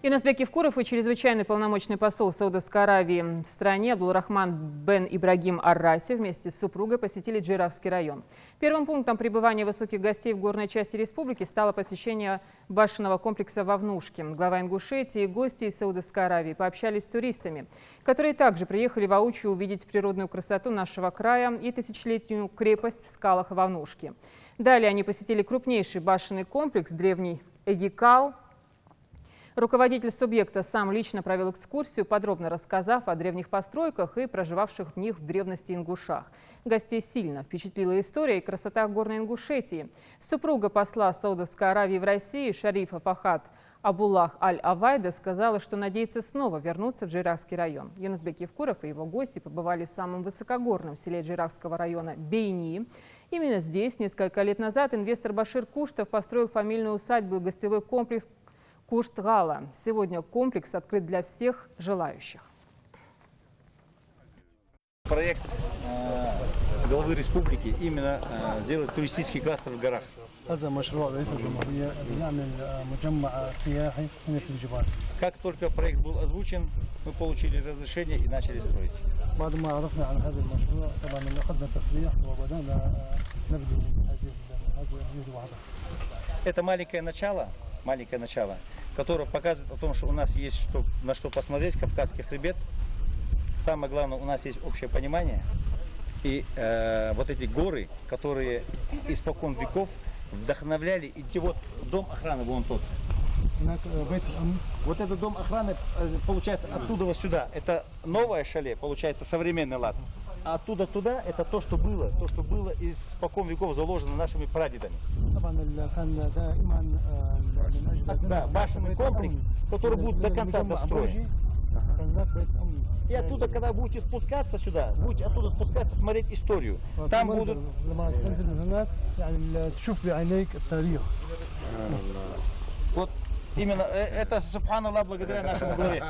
Юнусбек Евкуров и чрезвычайный полномочный посол Саудовской Аравии в стране Абдулрахман бен Ибрагим ар-Раси вместе с супругой посетили Джейрахский район. Первым пунктом пребывания высоких гостей в горной части республики стало посещение башенного комплекса Вовнушки. Глава Ингушетии и гости из Саудовской Аравии пообщались с туристами, которые также приехали воочию увидеть природную красоту нашего края и тысячелетнюю крепость в скалах Вовнушки. Далее они посетили крупнейший башенный комплекс древний Эгикал. Руководитель субъекта сам лично провел экскурсию, подробно рассказав о древних постройках и проживавших в них в древности ингушах. Гостей сильно впечатлила история и красота горной Ингушетии. Супруга посла Саудовской Аравии в России Шарифа Фахад Абуллах Аль-Авайда сказала, что надеется снова вернуться в Джейрахский район. Юнусбек Евкуров и его гости побывали в самом высокогорном селе Джейрахского района Бейни. Именно здесь несколько лет назад инвестор Башир Куштов построил фамильную усадьбу и гостевой комплекс Куштгала. Сегодня комплекс открыт для всех желающих. Проект главы республики именно сделать туристический кластер в горах. Как только проект был озвучен, мы получили разрешение и начали строить. Это маленькое начало, которое показывает о том, что у нас есть на что посмотреть, Кавказский хребет. Самое главное, у нас есть общее понимание. И вот эти горы, которые испокон веков вдохновляли, и вот дом охраны, вон тот. Вот этот дом охраны, получается, оттуда вот сюда. Это новое шале, получается, современный лад. А оттуда туда, это то, что было испокон веков заложено нашими прадедами. Да, башенный комплекс, который будет до конца достроен. И оттуда, когда будете спускаться сюда, смотреть историю. Там будут... Вот именно это, субханаллах, благодаря нашему главе.